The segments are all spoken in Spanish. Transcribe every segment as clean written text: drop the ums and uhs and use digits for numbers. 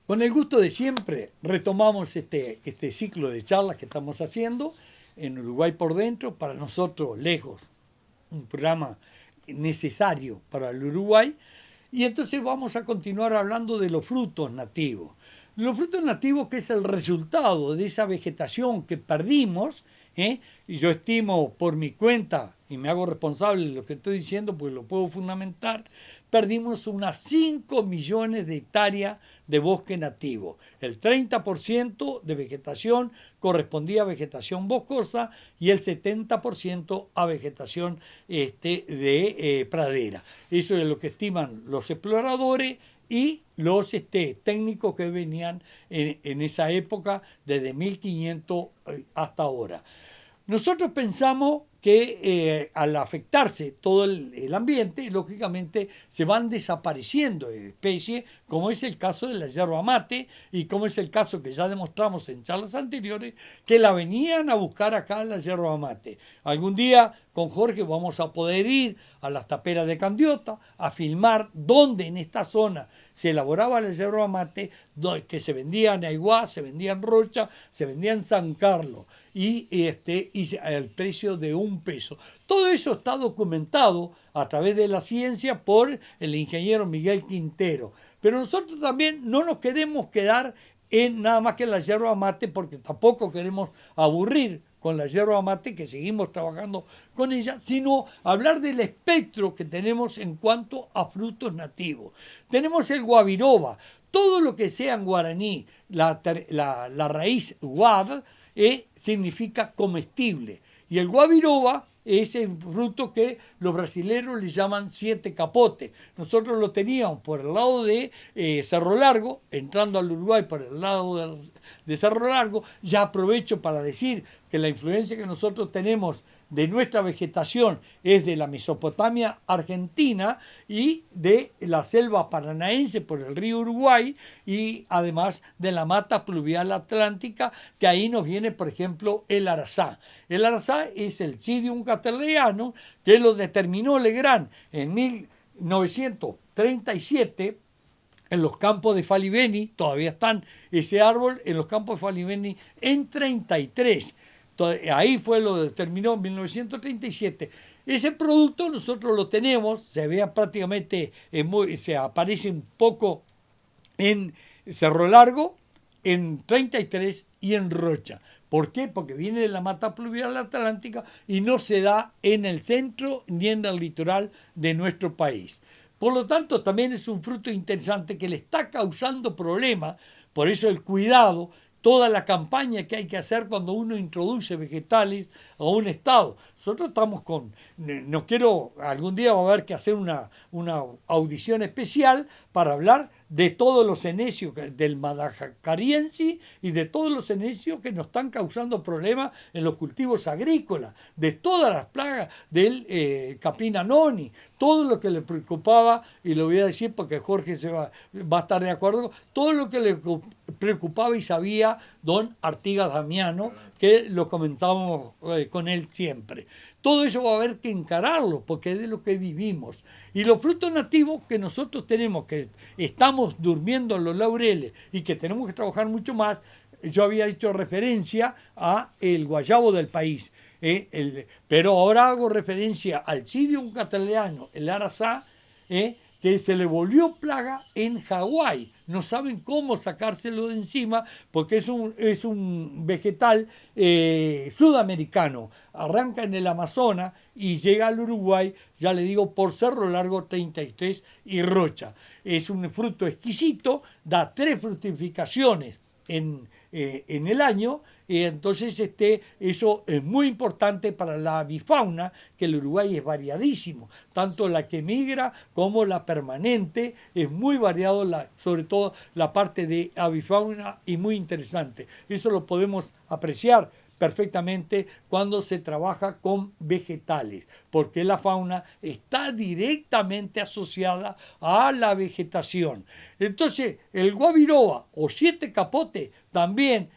Con el gusto de siempre, retomamos este ciclo de charlas que estamos haciendo en Uruguay por dentro, para nosotros lejos, un programa necesario para el Uruguay. Y entonces vamos a continuar hablando de los frutos nativos. Los frutos nativos, que es el resultado de esa vegetación que perdimos, ¿eh? Y yo estimo por mi cuenta, y me hago responsable de lo que estoy diciendo, pues lo puedo fundamentar, perdimos unas 5 millones de hectáreas de bosque nativo. El 30% de vegetación correspondía a vegetación boscosa y el 70% a vegetación de pradera. Eso es lo que estiman los exploradores y los técnicos que venían en esa época, desde 1500 hasta ahora. Nosotros pensamos que al afectarse todo el ambiente, lógicamente se van desapareciendo especies, como es el caso de la yerba mate y como es el caso que ya demostramos en charlas anteriores, que la venían a buscar acá la yerba mate. Algún día con Jorge vamos a poder ir a las taperas de Candiota a filmar dónde en esta zona se elaboraba la yerba mate, que se vendía en Aiguá, se vendía en Rocha, se vendía en San Carlos y al precio de $1. Todo eso está documentado a través de la ciencia por el ingeniero Miguel Quintero. Pero nosotros también no nos queremos quedar en nada más que la yerba mate, porque tampoco queremos aburrir con la yerba mate, que seguimos trabajando con ella, sino hablar del espectro que tenemos en cuanto a frutos nativos. Tenemos el guabiroba, todo lo que sea en guaraní, la raíz guab, significa comestible. Y el guabiroba es el fruto que los brasileños le llaman siete capotes. Nosotros lo teníamos por el lado de Cerro Largo, entrando al Uruguay por el lado de Cerro Largo. Ya aprovecho para decir que la influencia que nosotros tenemos de nuestra vegetación es de la Mesopotamia argentina y de la selva paranaense por el río Uruguay, y además de la mata pluvial atlántica, que ahí nos viene, por ejemplo, el arazá. El arazá es el Psydium cattleyianum, que lo determinó Legrand en 1937 en los campos de Faliveni. Todavía están ese árbol en los campos de Faliveni en 33. Ahí fue lo determinó en 1937. Ese producto nosotros lo tenemos, se ve prácticamente, se aparece un poco en Cerro Largo, en 33 y en Rocha. ¿Por qué? Porque viene de la mata pluvial atlántica y no se da en el centro ni en el litoral de nuestro país. Por lo tanto, también es un fruto interesante que le está causando problemas. Por eso el cuidado, toda la campaña que hay que hacer cuando uno introduce vegetales a un estado. Nosotros estamos no quiero, algún día va a haber que hacer una audición especial para hablar de todos los enecios del madacariense y de todos los enecios que nos están causando problemas en los cultivos agrícolas, de todas las plagas del capín anoni, todo lo que le preocupaba, y lo voy a decir porque Jorge va a estar de acuerdo, todo lo que le preocupaba y sabía don Artigas Damiano, que lo comentábamos con él siempre. Todo eso va a haber que encararlo, porque es de lo que vivimos. Y los frutos nativos que nosotros tenemos, que estamos durmiendo en los laureles y que tenemos que trabajar mucho más, yo había hecho referencia a el guayabo del país. Pero ahora hago referencia al Psydium cattleyianum, el arazá, que se le volvió plaga en Hawái. No saben cómo sacárselo de encima porque es un vegetal sudamericano. Arranca en el Amazonas y llega al Uruguay, ya le digo, por Cerro Largo 33 y Rocha. Es un fruto exquisito, da 3 fructificaciones en el año. Entonces eso es muy importante para la avifauna, que el Uruguay es variadísimo, tanto la que migra como la permanente, es muy variado, sobre todo la parte de avifauna, y muy interesante. Eso lo podemos apreciar perfectamente cuando se trabaja con vegetales, porque la fauna está directamente asociada a la vegetación. Entonces, el guabiroba o siete capote también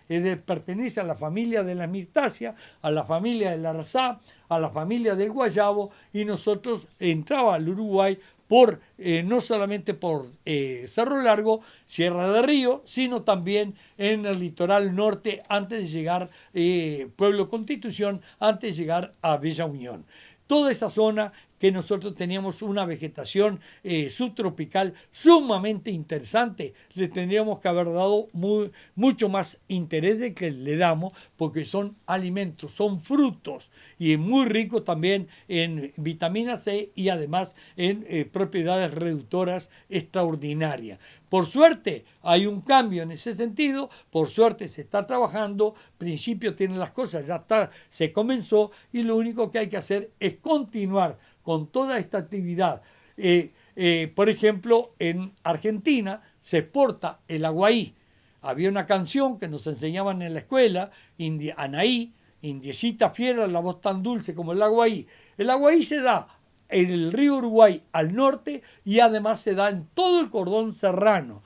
pertenece a la familia de la mirtácea, a la familia del arazá, a la familia del guayabo, y nosotros entraba al Uruguay por no solamente por Cerro Largo, Sierra de Río, sino también en el litoral norte antes de llegar Pueblo Constitución, antes de llegar a Bella Unión. Toda esa zona que nosotros teníamos una vegetación subtropical sumamente interesante, le tendríamos que haber dado mucho más interés de que le damos, porque son alimentos, son frutos y muy ricos también en vitamina C y además en propiedades reductoras extraordinarias. Por suerte hay un cambio en ese sentido, por suerte se está trabajando, principio tienen las cosas, ya está, se comenzó y lo único que hay que hacer es continuar con toda esta actividad. Por ejemplo, en Argentina se exporta el aguaí. Había una canción que nos enseñaban en la escuela, Anaí, indiecita fiera, la voz tan dulce como el aguaí. El aguaí se da en el río Uruguay al norte y además se da en todo el cordón serrano.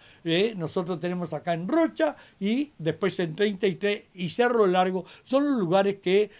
Nosotros tenemos acá en Rocha y después en 33 y Cerro Largo. Son los lugares que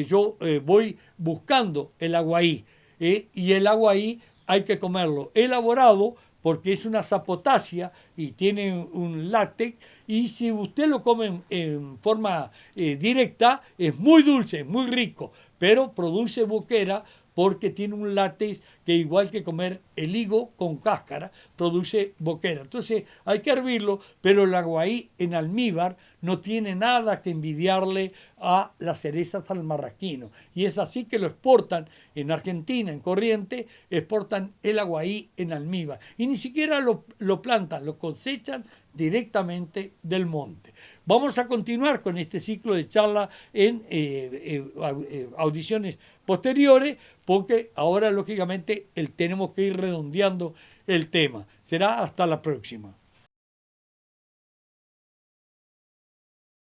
yo voy buscando el aguaí. Y el aguaí hay que comerlo elaborado porque es una sapotácea y tiene un láctex, y si usted lo come en forma directa es muy dulce, muy rico, pero produce boquera porque tiene un látex que, igual que comer el higo con cáscara, produce boquera. Entonces hay que hervirlo, pero el aguaí en almíbar no tiene nada que envidiarle a las cerezas al marraquino. Y es así que lo exportan en Argentina, en Corrientes, exportan el aguaí en almíbar. Y ni siquiera lo plantan, lo cosechan directamente del monte. Vamos a continuar con este ciclo de charla en audiciones posteriores, porque ahora lógicamente tenemos que ir redondeando el tema. Será hasta la próxima.